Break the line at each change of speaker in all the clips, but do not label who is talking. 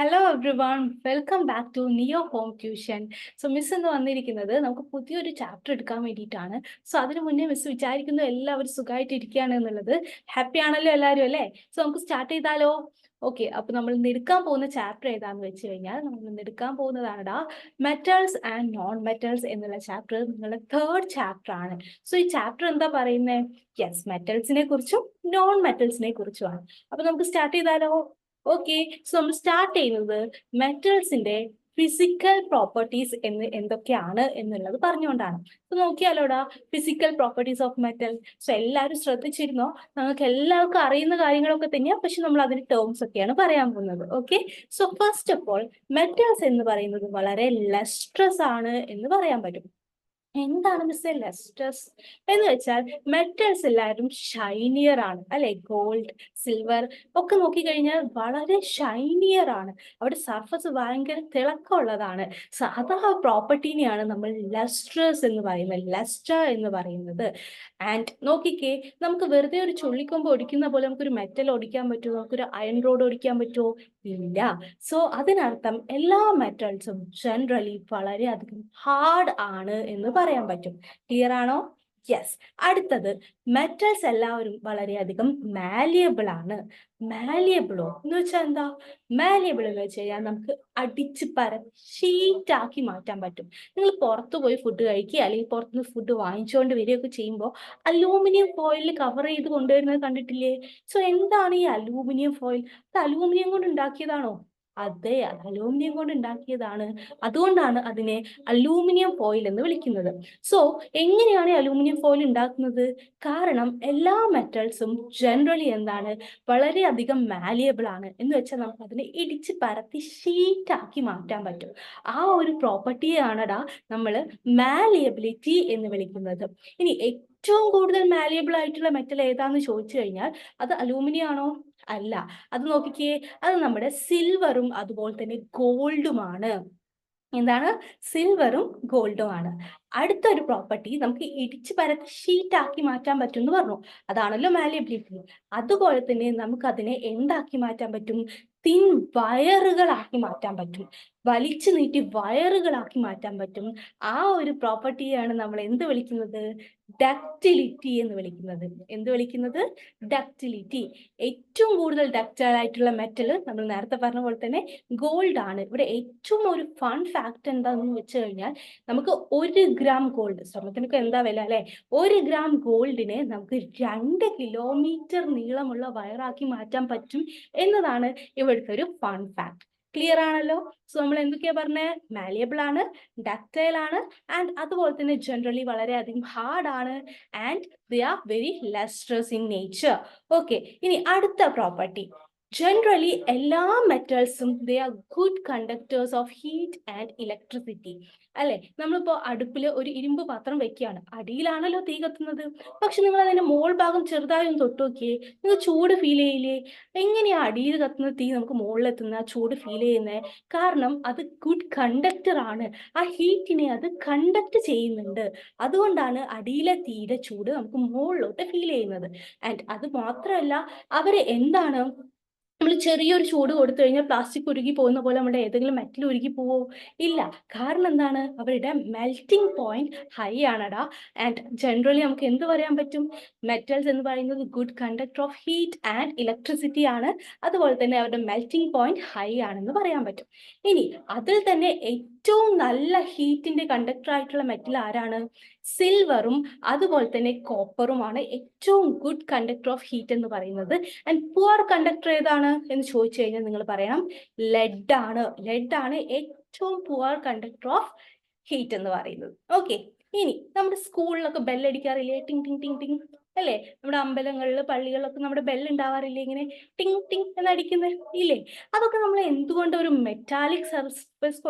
Hello every one, welcome back to neo home tuition. Miss എന്ന് വന്നിരിക്കുന്നത് നമുക്ക് പുതിയൊരു ചാപ്റ്റർ എടുക്കാൻ വേണ്ടിയിട്ടാണ്. അതിനു മുന്നേ മിസ് വിചാരിക്കുന്നു എല്ലാവരും സുഖമായിട്ട് ഇരിക്കുകയാണ് എന്നുള്ളത്. ഹാപ്പി ആണല്ലോ എല്ലാവരും അല്ലേ? നമുക്ക് സ്റ്റാർട്ട് ചെയ്താലോ? ഓക്കെ, അപ്പൊ നമ്മൾ ഇന്ന് എടുക്കാൻ പോകുന്ന ചാപ്റ്റർ ഏതാന്ന് വെച്ച് കഴിഞ്ഞാൽ നമ്മൾ ഇന്ന് എടുക്കാൻ പോകുന്നതാണടാ മെറ്റൽസ് ആൻഡ് നോൺ മെറ്റൽസ് എന്നുള്ള ചാപ്റ്റർ. നിങ്ങളുടെ തേർഡ് ചാപ്റ്റർ ആണ്. ഈ ചാപ്റ്റർ എന്താ പറയുന്നത്? യെസ്, മെറ്റൽസിനെ കുറിച്ചും നോൺ മെറ്റൽസിനെ കുറിച്ചുമാണ്. അപ്പൊ നമുക്ക് സ്റ്റാർട്ട് ചെയ്താലോ? ഓക്കെ, നമ്മൾ സ്റ്റാർട്ട് ചെയ്യുന്നത് മെറ്റൽസിന്റെ ഫിസിക്കൽ പ്രോപ്പർട്ടീസ് എന്തൊക്കെയാണ് എന്നുള്ളത് പറഞ്ഞുകൊണ്ടാണ്. നോക്കിയാലോടാ, ഫിസിക്കൽ പ്രോപ്പർട്ടീസ് ഓഫ് മെറ്റൽ. എല്ലാവരും ശ്രദ്ധിച്ചിരുന്നോ? നമുക്ക് എല്ലാവർക്കും അറിയുന്ന കാര്യങ്ങളൊക്കെ തന്നെയാണ്, പക്ഷെ നമ്മൾ അതിന്റെ ടേംസ് ഒക്കെയാണ് പറയാൻ പോകുന്നത്. Okay, first of all metals എന്ന് പറയുന്നത് വളരെ ലസ്ട്രസ് ആണ് എന്ന് പറയാൻ പറ്റും. എന്താണ് മിസ്സേ ലസ്റ്റേഴ്സ് എന്ന് വെച്ചാൽ മെറ്റൽസ് എല്ലാവരും ഷൈനിയർ ആണ് അല്ലെ? ഗോൾഡ്, സിൽവർ ഒക്കെ നോക്കിക്കഴിഞ്ഞാൽ വളരെ ഷൈനിയർ ആണ്. അവിടെ സർഫസ് ഭയങ്കര തിളക്കമുള്ളതാണ്. അതാ പ്രോപ്പർട്ടീനെയാണ് നമ്മൾ ലസ്ട്രസ് എന്ന് പറയുന്നത്, ലസ്റ്റർ എന്ന് പറയുന്നത്. ആൻഡ് നോക്കിക്കേ, നമുക്ക് വെറുതെ ഒരു ചുള്ളിക്കൊമ്പ് ഒടിക്കുന്ന പോലെ നമുക്കൊരു മെറ്റൽ ഒടിക്കാൻ പറ്റുമോ? നമുക്കൊരു അയൺ റോഡ് ഒടിക്കാൻ പറ്റുമോ? ഇല്ല. അതിനർത്ഥം എല്ലാ മെറ്റൽസും ജനറലി വളരെയധികം ഹാർഡ് ആണ് എന്ന് പറയാൻ പറ്റും. ക്ലിയർ ആണോ? യെസ്. അടുത്തത്, മെറ്റൽസ് എല്ലാവരും വളരെയധികം മാലിയബിൾ ആണ്. മാലിയബിളോ എന്ന് വെച്ചാൽ എന്താ? മാലിയബിൾ എന്ന് വെച്ച് കഴിഞ്ഞാൽ നമുക്ക് അടിച്ച് ഷീറ്റ് ആക്കി മാറ്റാൻ പറ്റും. നിങ്ങൾ പുറത്തു പോയി ഫുഡ് കഴിക്കുക അല്ലെങ്കിൽ പുറത്തുനിന്ന് ഫുഡ് വാങ്ങിച്ചുകൊണ്ട് വരികയൊക്കെ ചെയ്യുമ്പോൾ അലൂമിനിയം ഫോയിലിൽ കവർ ചെയ്ത് കൊണ്ടുവരുന്നത് കണ്ടിട്ടില്ലേ? എന്താണ് ഈ അലൂമിനിയം ഫോയിൽ? അത് അലൂമിനിയം കൊണ്ട് ഉണ്ടാക്കിയതാണോ? അതെ, അത് അലൂമിനിയം കൊണ്ട് ഉണ്ടാക്കിയതാണ്. അതുകൊണ്ടാണ് അതിനെ അലൂമിനിയം ഫോയിൽ എന്ന് വിളിക്കുന്നത്. എങ്ങനെയാണ് അലൂമിനിയം ഫോയിൽ ഉണ്ടാക്കുന്നത്? കാരണം എല്ലാ മെറ്റൽസും ജനറലി എന്താണ്, വളരെയധികം മാലിയബിൾ ആണ്. എന്ന് വെച്ചാൽ നമുക്ക് അതിനെ ഇടിച്ച് പരത്തി ഷീറ്റ് ആക്കി മാറ്റാൻ പറ്റും. ആ ഒരു പ്രോപ്പർട്ടിയാണടാ നമ്മൾ മാലിയബിലിറ്റി എന്ന് വിളിക്കുന്നത്. ഇനി ഏറ്റവും കൂടുതൽ മാലിയബിൾ ആയിട്ടുള്ള മെറ്റൽ ഏതാന്ന് ചോദിച്ചു കഴിഞ്ഞാൽ അത് അലൂമിനിയം ആണോ? അല്ല. അത് നോക്കിക്കേ, അത് നമ്മുടെ സിൽവറും അതുപോലെ തന്നെ ഗോൾഡുമാണ്. എന്താണ്? സിൽവറും ഗോൾഡും ആണ്. അടുത്തൊരു പ്രോപ്പർട്ടി, നമുക്ക് ഇടിച്ച് പരത്തി ഷീറ്റ് ആക്കി മാറ്റാൻ പറ്റും എന്ന് പറഞ്ഞു. അതാണല്ലോ മാലിയബിലിറ്റി. അതുപോലെ തന്നെ നമുക്ക് അതിനെ എന്താക്കി മാറ്റാൻ പറ്റും? തിൻ വയറുകളാക്കി മാറ്റാൻ പറ്റും. വലിച്ചു നീട്ടി വയറുകളാക്കി മാറ്റാൻ പറ്റും. ആ ഒരു പ്രോപ്പർട്ടിയാണ് നമ്മൾ എന്ത് വിളിക്കുന്നത്? ഡക്റ്റിലിറ്റി എന്ന് വിളിക്കുന്നത്. എന്ത് വിളിക്കുന്നത്? ഡക്റ്റിലിറ്റി. ഏറ്റവും കൂടുതൽ ഡക്റ്റൈൽ ആയിട്ടുള്ള മെറ്റൽ നമ്മൾ നേരത്തെ പറഞ്ഞ പോലെ തന്നെ ഗോൾഡ് ആണ്. ഇവിടെ ഏറ്റവും ഒരു ഫൺ ഫാക്ട് എന്താണെന്ന് വെച്ച് കഴിഞ്ഞാൽ നമുക്ക് 1 ഗ്രാം ഗോൾഡ്, സ്വർണത്തിനൊക്കെ എന്താ വില അല്ലെ? 1 ഗ്രാം ഗോൾഡിനെ നമുക്ക് 2 കിലോമീറ്റർ നീളമുള്ള വയറാക്കി മാറ്റാൻ പറ്റും എന്നതാണ് ഇവിടുത്തെ ഒരു ഫൺ ഫാക്ട്. ക്ലിയർ ആണല്ലോ? നമ്മൾ എന്തൊക്കെയാ പറഞ്ഞേ? മാലിയബിൾ ആണ്, ഡക്റ്റൈൽ ആണ്, ആൻഡ് അതുപോലെ തന്നെ ജനറലി വളരെയധികം ഹാർഡ് ആണ്, and they are very lustrous in nature. Okay, ഇനി അടുത്ത പ്രോപ്പർട്ടി, ജനറലി എല്ലാ മെറ്റൽസും they are good conductors of heat and electricity. അല്ലെ? നമ്മളിപ്പോ അടുപ്പിൽ ഒരു ഇരുമ്പ് പാത്രം വെക്കുകയാണ്, അടിയിലാണല്ലോ തീ കത്തുന്നത്. പക്ഷെ നിങ്ങൾ അതിന്റെ മോൾ ഭാഗം ചെറുതായി ഒന്ന് തൊട്ട് നോക്കിയേ, നിങ്ങൾ ചൂട് ഫീൽ ചെയ്യില്ലേ? എങ്ങനെയാ അടിയിൽ കത്തുന്ന തീ നമുക്ക് മുകളിലെത്തുന്ന ചൂട് ഫീൽ ചെയ്യുന്നത്? കാരണം അത് ഗുഡ് കണ്ടക്ടർ ആണ്. ആ ഹീറ്റിനെ അത് കണ്ടക്ട് ചെയ്യുന്നുണ്ട്. അതുകൊണ്ടാണ് അടിയിലെ തീയുടെ ചൂട് നമുക്ക് മുകളിലോട്ട് ഫീൽ ചെയ്യുന്നത്. ആൻഡ് അത് മാത്രമല്ല, അവര് എന്താണ്, നമ്മൾ ചെറിയൊരു ചൂട് കൊടുത്തു കഴിഞ്ഞാൽ പ്ലാസ്റ്റിക് ഉരുകി പോകുന്ന പോലെ നമ്മുടെ ഏതെങ്കിലും മെറ്റൽ ഉരുകി പോവോ? ഇല്ല. കാരണം എന്താണ്? അവരുടെ മെൽറ്റിംഗ് പോയിന്റ് ഹൈ ആണടാ. ആൻഡ് ജനറലി നമുക്ക് എന്ത് പറയാൻ പറ്റും? മെറ്റൽസ് എന്ന് പറയുന്നത് good conductor of heat and electricity ആണ്. അതുപോലെ തന്നെ അവരുടെ മെൽറ്റിംഗ് പോയിന്റ് ഹൈ ആണെന്ന് പറയാൻ പറ്റും. ഇനി അതിൽ തന്നെ ഏറ്റവും നല്ല ഹീറ്റിന്റെ കണ്ടക്ടർ ആയിട്ടുള്ള മെറ്റൽ ആരാണ്? സിൽവറും അതുപോലെ തന്നെ കോപ്പറുമാണ് ഏറ്റവും ഗുഡ് കണ്ടക്ടർ ഓഫ് ഹീറ്റ് എന്ന് പറയുന്നത്. ആൻഡ് പുവർ കണ്ടക്ടർ ഏതാണ് എന്ന് ചോദിച്ചു കഴിഞ്ഞാൽ നിങ്ങൾ പറയണം ലെഡ് ആണ്. ലെഡ് ആണ് ഏറ്റവും പുവർ കണ്ടക്ടർ ഓഫ് ഹീറ്റ് എന്ന് പറയുന്നത്. ഓക്കെ, ഇനി നമ്മുടെ സ്കൂളിലൊക്കെ ബെല്ലടിക്കാറില്ലേ? ടിങ് ടിങ് ടിങ് ടിങ് അല്ലേ? നമ്മുടെ അമ്പലങ്ങളിൽ പള്ളികളിലൊക്കെ നമ്മുടെ ബെല്ല് ഉണ്ടാവാറില്ലേ? ഇങ്ങനെ ടിങ് ടിങ് എന്നടിക്കുന്നത് ഇല്ലേ? അതൊക്കെ നമ്മൾ എന്തുകൊണ്ട് ഒരു മെറ്റാലിക് സർഫസ്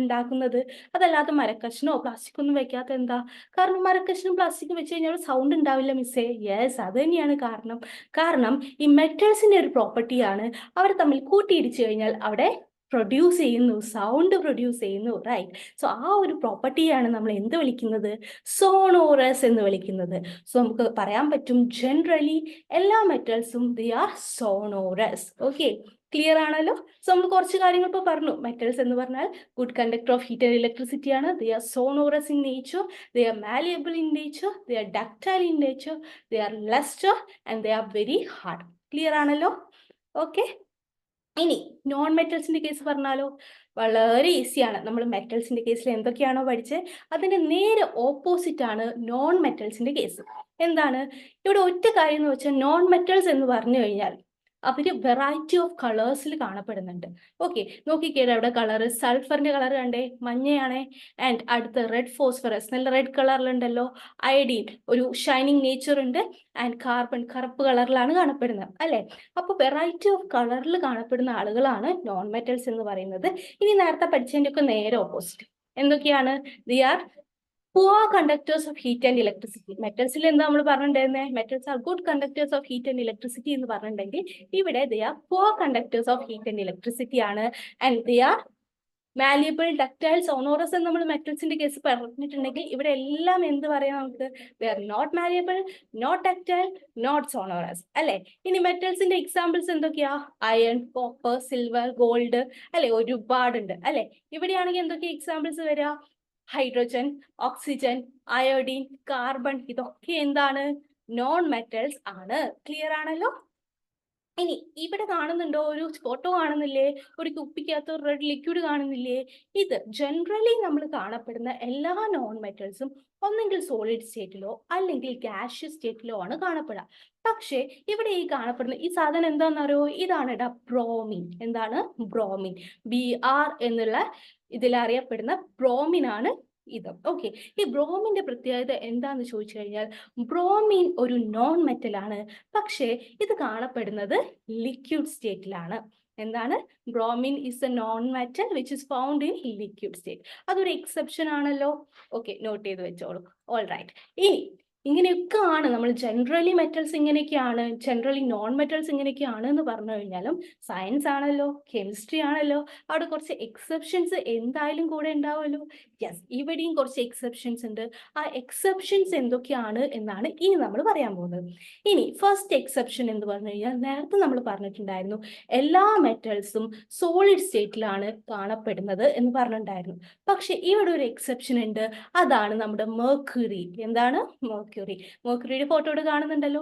ഉണ്ടാക്കുന്നത്? അതല്ലാതെ മരക്കഷ്ണോ പ്ലാസ്റ്റിക് ഒന്നും വെക്കാത്ത എന്താ? കാരണം മരക്കഷ്ണം പ്ലാസ്റ്റിക് വെച്ച് കഴിഞ്ഞാൽ സൗണ്ട് ഉണ്ടാവില്ല മിസ്സേ. യെസ്, അത് തന്നെയാണ് കാരണം. കാരണം ഈ മെറ്റൽസിന്റെ ഒരു പ്രോപ്പർട്ടിയാണ് അവർ തമ്മിൽ കൂട്ടിയിടിച്ചു കഴിഞ്ഞാൽ അവിടെ പ്രൊഡ്യൂസ് ചെയ്യുന്നു, സൗണ്ട് പ്രൊഡ്യൂസ് ചെയ്യുന്നു, റൈറ്റ്? സോ ആ ഒരു പ്രോപ്പർട്ടിയാണ് നമ്മൾ എന്ത് വിളിക്കുന്നത്? സോണോറസ് എന്ന് വിളിക്കുന്നത്. സോ നമുക്ക് പറയാൻ പറ്റും ജനറലി എല്ലാ മെറ്റൽസും they are sonorous. Okay, clear ആണല്ലോ? സോ നമ്മൾ കുറച്ച് കാര്യങ്ങൾ ഇപ്പോൾ പറഞ്ഞു. മെറ്റൽസ് എന്ന് പറഞ്ഞാൽ good conductor of heat and electricity ആണ്. They are sonorous in nature, they are malleable in nature, they are ductile in nature, they are lustre and they are very hard. Clear ആണല്ലോ? Okay, ഇനി non മെറ്റൽസിന്റെ case പറഞ്ഞാലോ? വളരെ ഈസിയാണ്. നമ്മൾ മെറ്റൽസിന്റെ കേസിൽ എന്തൊക്കെയാണോ പഠിച്ചത് അതിന്റെ നേരെ ഓപ്പോസിറ്റ് ആണ് നോൺ മെറ്റൽസിന്റെ കേസ്. എന്താണ് ഇവിടെ ഒറ്റ കാര്യം എന്ന് വെച്ചാൽ, നോൺ മെറ്റൽസ് എന്ന് പറഞ്ഞു കഴിഞ്ഞാൽ അവര് വെറൈറ്റി ഓഫ് കളേഴ്സിൽ കാണപ്പെടുന്നുണ്ട്. ഓക്കെ, നോക്കിക്കേടാ അവിടെ കളർ, സൾഫറിന്റെ കളർ കണ്ടേ, മഞ്ഞയാണേ. ആൻഡ് അടുത്ത റെഡ് ഫോസ്ഫറസ്, നല്ല റെഡ് കളറിലുണ്ടല്ലോ. അയഡീൻ ഒരു ഷൈനിങ് നേച്ചർ ഉണ്ട്. ആൻഡ് കാർബൺ കറുപ്പ് കളറിലാണ് കാണപ്പെടുന്നത്, അല്ലെ? അപ്പോൾ വെറൈറ്റി ഓഫ് കളറിൽ കാണപ്പെടുന്ന ആളുകളാണ് നോൺ മെറ്റൽസ് എന്ന് പറയുന്നത്. ഇനി നേരത്തെ പഠിച്ചതിന്റെ ഒക്കെ നേരെ ഓപ്പോസിറ്റ് എന്തൊക്കെയാണ്? They are poor conductors of heat and electricity. മെറ്റൽസിൽ എന്താ നമ്മൾ പറഞ്ഞിട്ടുണ്ടായിരുന്നത്? Metals are good conductors of heat and electricity എന്ന് പറഞ്ഞിട്ടുണ്ടെങ്കിൽ ഇവിടെ they are poor conductors of heat and electricity ആണ്. And they are malleable, ductile, sonorous എന്ന് നമ്മൾ മെറ്റൽസിന്റെ കേസ് പറഞ്ഞിട്ടുണ്ടെങ്കിൽ ഇവിടെ എല്ലാം എന്ത് പറയാം നമുക്ക്? They are not malleable, not ductile, not sonorous, അല്ലെ? ഇനി മെറ്റൽസിന്റെ എക്സാമ്പിൾസ് എന്തൊക്കെയാ? അയൺ, കോപ്പർ, സിൽവർ, ഗോൾഡ്, അല്ലെ? ഒരുപാടുണ്ട്, അല്ലെ? ഇവിടെയാണെങ്കിൽ എന്തൊക്കെയാ എക്സാമ്പിൾസ് വരിക? ഹൈഡ്രജൻ, ഓക്സിജൻ, അയോഡിൻ, കാർബൺ, ഇതൊക്കെ എന്താണ്? നോൺ മെറ്റൽസ് ആണ്. ക്ലിയർ ആണല്ലോ? ഇനി ഇവിടെ കാണുന്നുണ്ടോ? ഒരു ഫോട്ടോ കാണുന്നില്ലേ? ഒരു കുപ്പിക്കകത്ത് ഒരു റെഡ് ലിക്വിഡ് കാണുന്നില്ലേ? ഇത് ജനറലി നമ്മൾ കാണപ്പെടുന്ന എല്ലാ നോൺ മെറ്റൽസും ഒന്നെങ്കിൽ സോളിഡ് സ്റ്റേറ്റിലോ അല്ലെങ്കിൽ ഗാഷ്യസ് സ്റ്റേറ്റിലോ ആണ് കാണപ്പെടുക. പക്ഷേ ഇവിടെ ഈ കാണപ്പെടുന്ന ഈ സാധനം എന്താണെന്നറിയോ? ഇതാണ് ഇടാ ബ്രോമിൻ. എന്താണ്? ബ്രോമിൻ. Br എന്നുള്ള ഇതിൽ അറിയപ്പെടുന്ന ബ്രോമിൻ ആണ് ഇത്. ഓക്കെ, ഈ ബ്രോമിന്റെ പ്രത്യേകത എന്താന്ന് ചോദിച്ചു കഴിഞ്ഞാൽ, ബ്രോമിൻ ഒരു നോൺ മെറ്റൽ ആണ്. പക്ഷേ ഇത് കാണപ്പെടുന്നത് ലിക്വിഡ് സ്റ്റേറ്റിലാണ്. എന്താണ്? Bromine is a non metal which is found in liquid state. അതൊരു എക്സെപ്ഷൻ ആണല്ലോ. ഓക്കെ, നോട്ട് ചെയ്ത് വെച്ചോളൂ. All right. ഇനി ഇങ്ങനെയൊക്കെ ആണ് നമ്മൾ ജനറലി മെറ്റൽസ് ഇങ്ങനെയൊക്കെയാണ്, ജനറലി നോൺ മെറ്റൽസ് ഇങ്ങനെയൊക്കെയാണ് എന്ന് പറഞ്ഞു കഴിഞ്ഞാലും സയൻസ് ആണല്ലോ, കെമിസ്ട്രി ആണല്ലോ, അവിടെ കുറച്ച് എക്സെപ്ഷൻസ് എന്തായാലും കൂടെ ഉണ്ടാവുമല്ലോ. യെസ്, ഇവിടെയും കുറച്ച് എക്സെപ്ഷൻസ് ഉണ്ട്. ആ എക്സെപ്ഷൻസ് എന്തൊക്കെയാണ് എന്നാണ് ഇനി നമ്മൾ പറയാൻ പോകുന്നത്. ഇനി ഫസ്റ്റ് എക്സെപ്ഷൻ എന്ന് പറഞ്ഞു കഴിഞ്ഞാൽ, നേരത്തെ നമ്മൾ പറഞ്ഞിട്ടുണ്ടായിരുന്നു എല്ലാ മെറ്റൽസും സോളിഡ് സ്റ്റേറ്റിലാണ് കാണപ്പെടുന്നത് എന്ന് പറഞ്ഞിട്ടുണ്ടായിരുന്നു. പക്ഷെ ഇവിടെ ഒരു എക്സെപ്ഷൻ ഉണ്ട്. അതാണ് നമ്മുടെ മെർക്കുറി. എന്താണ്? മെർക്കുറിയുടെ ഫോട്ടോ ഇവിടെ കാണുന്നുണ്ടല്ലോ.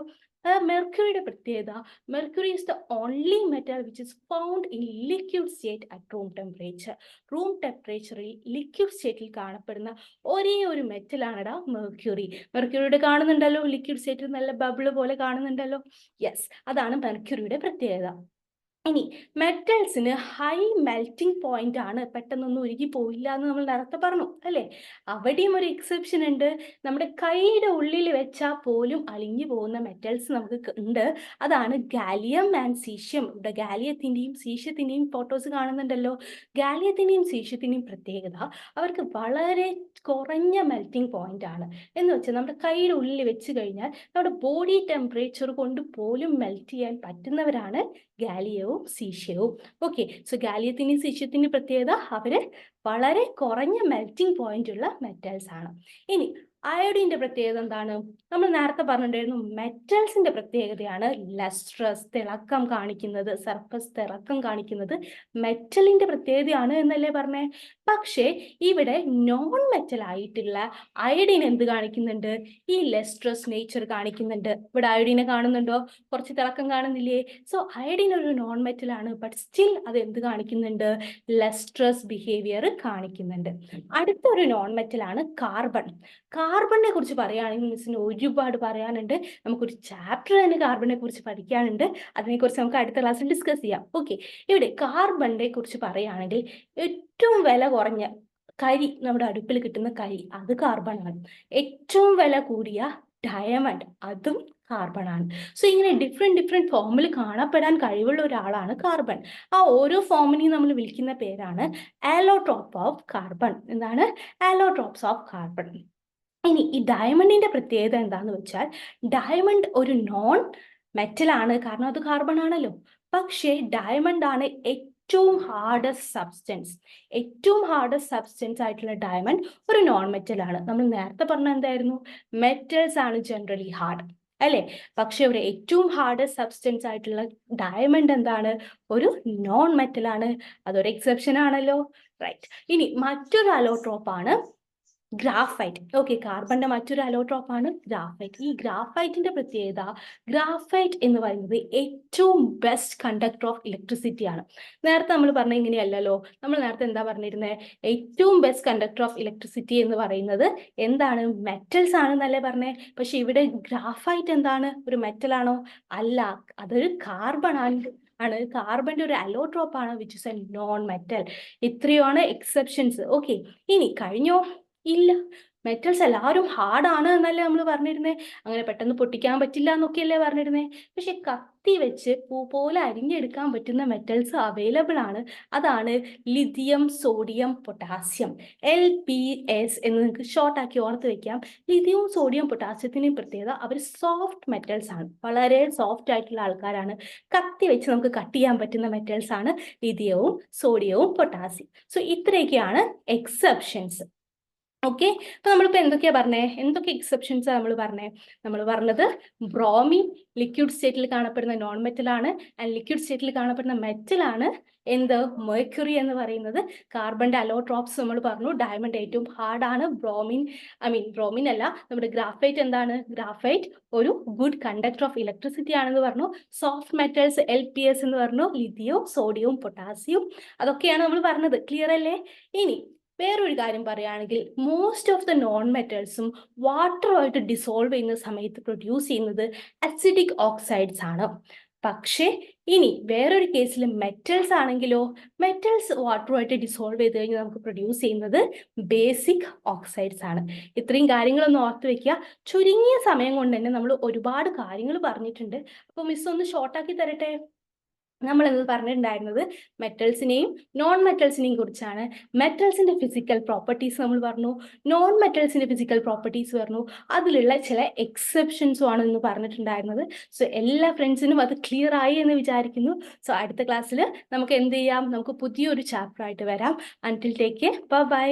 മെർക്കുറിയുടെ പ്രത്യേകത, mercury is the only metal which is found in liquid state at room temperature. Room ടെമ്പറേച്ചറിൽ ലിക്വിഡ് സ്റ്റേറ്റിൽ കാണപ്പെടുന്ന ഒരേ ഒരു മെറ്റലാണെടാ മെർക്കുറി. മെർക്കുറിയുടെ കാണുന്നുണ്ടല്ലോ, ലിക്വിഡ് സ്റ്റേറ്റിൽ നല്ല ബബിള് പോലെ കാണുന്നുണ്ടല്ലോ. യെസ്, അതാണ് മെർക്കുറിയുടെ പ്രത്യേകത. ഇനി മെറ്റൽസിന് ഹൈ മെൽറ്റിംഗ് പോയിന്റ് ആണ്, പെട്ടെന്നൊന്നും ഉരുകി പോയില്ല എന്ന് നമ്മൾ നേരത്തെ പറഞ്ഞു, അല്ലേ? അവിടെയും ഒരു എക്സെപ്ഷൻ ഉണ്ട്. നമ്മുടെ കൈയുടെ ഉള്ളിൽ വെച്ചാൽ പോലും അലിഞ്ഞു പോകുന്ന മെറ്റൽസ് നമുക്ക് ഉണ്ട്. അതാണ് ഗാലിയം ആൻഡ് സീഷ്യം. ഇവിടെ ഗാലിയത്തിന്റെയും സീഷ്യത്തിന്റെയും ഫോട്ടോസ് കാണുന്നുണ്ടല്ലോ. ഗാലിയത്തിന്റെയും സീഷ്യത്തിന്റെയും പ്രത്യേകത, അവർക്ക് വളരെ കുറഞ്ഞ മെൽറ്റിംഗ് പോയിന്റ് ആണ്. എന്ന് വെച്ചാൽ നമ്മുടെ കൈയുടെ ഉള്ളിൽ വെച്ച് കഴിഞ്ഞാൽ നമ്മുടെ ബോഡി ടെമ്പറേച്ചർ കൊണ്ട് പോലും മെൽറ്റ് ചെയ്യാൻ പറ്റുന്നവരാണ് ഗാലിയവും സീഷ്യവും. ഓക്കെ, സോ ഗാലിയത്തിന്റെയും സീഷ്യത്തിന്റെയും പ്രത്യേകത, അവര് വളരെ കുറഞ്ഞ മെൽറ്റിംഗ് പോയിന്റ് ഉള്ള മെറ്റൽസ് ആണ്. ഇനി അയോഡിന്റെ പ്രത്യേകത എന്താണ്? നമ്മൾ നേരത്തെ പറഞ്ഞിട്ടുണ്ടായിരുന്നു, മെറ്റൽസിന്റെ പ്രത്യേകതയാണ് ലസ്ട്രസ്, തിളക്കം കാണിക്കുന്നത്, സർഫസ് തിളക്കം കാണിക്കുന്നത് മെറ്റലിന്റെ പ്രത്യേകതയാണ് എന്നല്ലേ പറഞ്ഞേ? പക്ഷേ ഇവിടെ നോൺ മെറ്റൽ ആയിട്ടുള്ള അയോഡിൻ എന്ത് കാണിക്കുന്നുണ്ട്? ഈ ലസ്ട്രസ് നേച്ചർ കാണിക്കുന്നുണ്ട്. ഇവിടെ അയോഡിനെ കാണുന്നുണ്ടോ? കുറച്ച് തിളക്കം കാണുന്നില്ലേ? സോ അയോഡിൻ ഒരു നോൺ മെറ്റൽ ആണ്, ബട്ട് സ്റ്റിൽ അത് എന്ത് കാണിക്കുന്നുണ്ട്? ലസ്ട്രസ് ബിഹേവിയർ കാണിക്കുന്നുണ്ട്. അടുത്തൊരു നോൺ മെറ്റൽ ആണ് കാർബൺ. കാർബണിനെ കുറിച്ച് പറയുകയാണെങ്കിൽ മിസ്സിന് ഒരുപാട് പറയാനുണ്ട്. നമുക്കൊരു ചാപ്റ്റർ തന്നെ കാർബണിനെ കുറിച്ച് പഠിക്കാനുണ്ട്. അതിനെക്കുറിച്ച് നമുക്ക് അടുത്ത ക്ലാസ്സിൽ ഡിസ്കസ് ചെയ്യാം. ഓക്കെ, ഇവിടെ കാർബണിനെ കുറിച്ച് പറയുകയാണെങ്കിൽ ഏറ്റവും വില കുറഞ്ഞ കരി, നമ്മുടെ അടുപ്പിൽ കിട്ടുന്ന കരി, അത് കാർബൺ ആണ്. ഏറ്റവും വില കൂടിയ ഡയമണ്ട്, അതും കാർബൺ ആണ്. സോ ഇങ്ങനെ ഡിഫറെന്റ് ഫോമിൽ കാണപ്പെടാൻ കഴിവുള്ള ഒരാളാണ് കാർബൺ. ആ ഓരോ ഫോമിനെയും നമ്മൾ വിളിക്കുന്ന പേരാണ് ആലോട്രോപ്പ് ഓഫ് കാർബൺ. എന്താണ്? ആലോട്രോപ്സ് ഓഫ് കാർബൺ. ഇനി ഈ ഡയമണ്ടിന്റെ പ്രത്യേകത എന്താന്ന് വെച്ചാൽ, ഡയമണ്ട് ഒരു നോൺ മെറ്റൽ ആണ്, കാരണം അത് കാർബൺ ആണല്ലോ. പക്ഷേ ഡയമണ്ട് ആണ് ഏറ്റവും ഹാർഡസ്റ്റ് സബ്സ്റ്റൻസ്, ഏറ്റവും ഹാർഡസ്റ്റ് സബ്സ്റ്റൻസ് ആയിട്ടുള്ള ഡയമണ്ട് ഒരു നോൺ മെറ്റൽ ആണ്. നമ്മൾ നേരത്തെ പറഞ്ഞ എന്തായിരുന്നു, മെറ്റൽസ് ആണ് ജനറലി ഹാർഡ് അല്ലേ? പക്ഷെ ഒരു ഏറ്റവും ഹാർഡസ്റ്റ് സബ്സ്റ്റൻസ് ആയിട്ടുള്ള ഡയമണ്ട് എന്താണ്, ഒരു നോൺ മെറ്റൽ ആണ്. അതൊരു എക്സെപ്ഷൻ ആണല്ലോ, റൈറ്റ്. ഇനി മറ്റൊരു അലോട്രോപ്പ് ആണ് ഗ്രാഫൈറ്റ്. ഓക്കെ, കാർബണിന്റെ മറ്റൊരു അലോട്രോപ്പ് ആണ് ഗ്രാഫൈറ്റ്. ഈ ഗ്രാഫൈറ്റിന്റെ പ്രത്യേകത, ഗ്രാഫൈറ്റ് എന്ന് പറയുന്നത് ഏറ്റവും ബെസ്റ്റ് കണ്ടക്ടർ ഓഫ് ഇലക്ട്രിസിറ്റി ആണ്. നേരത്തെ നമ്മൾ പറഞ്ഞ ഇങ്ങനെയല്ലല്ലോ. നമ്മൾ നേരത്തെ എന്താ പറഞ്ഞിരുന്നത്, ഏറ്റവും ബെസ്റ്റ് കണ്ടക്ടർ ഓഫ് ഇലക്ട്രിസിറ്റി എന്ന് പറയുന്നത് എന്താണ്, മെറ്റൽസ് ആണെന്നല്ലേ പറഞ്ഞേ. പക്ഷെ ഇവിടെ ഗ്രാഫൈറ്റ് എന്താണ്, ഒരു മെറ്റൽ ആണോ? അല്ല, അതൊരു കാർബൺ ആണ്. കാർബണിന്റെ ഒരു അലോട്രോപ്പ് ആണ്, which is a non metal. ഇത്രയുമാണ് എക്സെപ്ഷൻസ്. ഓക്കെ, ഇനി കഴിഞ്ഞോ? ഇല്ല, മെറ്റൽസ് എല്ലാവരും ഹാർഡാണ് എന്നല്ലേ നമ്മൾ പറഞ്ഞിരുന്നേ. അങ്ങനെ പെട്ടെന്ന് പൊട്ടിക്കാൻ പറ്റില്ല എന്നൊക്കെയല്ലേ പറഞ്ഞിരുന്നേ. പക്ഷെ കത്തി വെച്ച് പൂ പോലെ അരിഞ്ഞെടുക്കാൻ പറ്റുന്ന മെറ്റൽസ് അവൈലബിൾ ആണ്. അതാണ് ലിഥിയം, സോഡിയം, പൊട്ടാസ്യം, LPS എന്ന് നിങ്ങൾക്ക് ഷോർട്ടാക്കി ഓർത്ത് വെക്കാം. ലിഥിയവും സോഡിയം പൊട്ടാസ്യത്തിൻ്റെയും പ്രത്യേകത, അവർ സോഫ്റ്റ് മെറ്റൽസ് ആണ്, വളരെ സോഫ്റ്റ് ആയിട്ടുള്ള ആൾക്കാരാണ്. കത്തി വെച്ച് നമുക്ക് കട്ട് ചെയ്യാൻ പറ്റുന്ന മെറ്റൽസ് ആണ് ലിഥിയവും സോഡിയവും പൊട്ടാസ്യം. സോ ഇത്രയൊക്കെയാണ് എക്സെപ്ഷൻസ്. ഓക്കെ, അപ്പൊ നമ്മളിപ്പോ എന്തൊക്കെയാ പറഞ്ഞേ, എന്തൊക്കെ എക്സെപ്ഷൻസ് നമ്മൾ പറഞ്ഞേ? നമ്മൾ പറഞ്ഞത് ബ്രോമിൻ ലിക്വിഡ് സ്റ്റേറ്റിൽ കാണപ്പെടുന്ന നോൺ മെറ്റൽ ആണ്, ആൻഡ് ലിക്വിഡ് സ്റ്റേറ്റിൽ കാണപ്പെടുന്ന മെറ്റൽ ആണ് എന്ത്, മെർക്കുറി എന്ന് പറയുന്നത്. കാർബണിന്റെ അലോട്രോപ്സ് നമ്മൾ പറഞ്ഞു, ഡയമണ്ട് ഏറ്റവും ഹാർഡ് ആണ്. ബ്രോമിൻ അല്ല, നമ്മുടെ ഗ്രാഫൈറ്റ് എന്താണ്, ഗ്രാഫൈറ്റ് ഒരു ഗുഡ് കണ്ടക്ടർ ഓഫ് ഇലക്ട്രിസിറ്റി ആണെന്ന് പറഞ്ഞു. സോഫ്റ്റ് മെറ്റൽസ് LPS എന്ന് പറഞ്ഞു, ലിഥിയവും സോഡിയവും പൊട്ടാസ്യവും, അതൊക്കെയാണ് നമ്മൾ പറഞ്ഞത്. ക്ലിയർ അല്ലേ? ഇനി വേറൊരു കാര്യം പറയുകയാണെങ്കിൽ, മോസ്റ്റ് ഓഫ് ദ നോൺ മെറ്റൽസും വാട്ടറുമായിട്ട് ഡിസോൾവ് ചെയ്യുന്ന സമയത്ത് പ്രൊഡ്യൂസ് ചെയ്യുന്നത് അസിഡിക് ഓക്സൈഡ്സ് ആണ്. പക്ഷേ ഇനി വേറൊരു കേസിൽ മെറ്റൽസ് ആണെങ്കിലോ, മെറ്റൽസ് വാട്ടറുമായിട്ട് ഡിസോൾവ് ചെയ്ത് കഴിഞ്ഞാൽ നമുക്ക് പ്രൊഡ്യൂസ് ചെയ്യുന്നത് ബേസിക് ഓക്സൈഡ്സ് ആണ്. ഇത്രയും കാര്യങ്ങളൊന്ന് ഓർത്ത് വെക്കുക. ചുരുങ്ങിയ സമയം കൊണ്ട് തന്നെ നമ്മൾ ഒരുപാട് കാര്യങ്ങൾ പറഞ്ഞിട്ടുണ്ട്. അപ്പോൾ മിസ് ഒന്ന് ഷോർട്ടാക്കി തരട്ടെ. നമ്മൾ എന്ന് പറഞ്ഞിട്ടുണ്ടായിരുന്നത് മെറ്റൽസിനെയും നോൺ മെറ്റൽസിനെയും കുറിച്ചാണ്. മെറ്റൽസിന്റെ ഫിസിക്കൽ പ്രോപ്പർട്ടീസ് നമ്മൾ പറഞ്ഞു, നോൺ മെറ്റൽസിന്റെ ഫിസിക്കൽ പ്രോപ്പർട്ടീസ് പറഞ്ഞു, അതിലുള്ള ചില എക്സെപ്ഷൻസും ആണ് എന്ന് പറഞ്ഞിട്ടുണ്ടായിരുന്നത്. സോ എല്ലാ ഫ്രണ്ട്സിനും അത് ക്ലിയർ ആയി എന്ന് വിചാരിക്കുന്നു. സോ അടുത്ത ക്ലാസ്സിൽ നമുക്ക് എന്ത് ചെയ്യാം, നമുക്ക് പുതിയൊരു ചാപ്റ്റർ ആയിട്ട് വരാം. Until take care, by.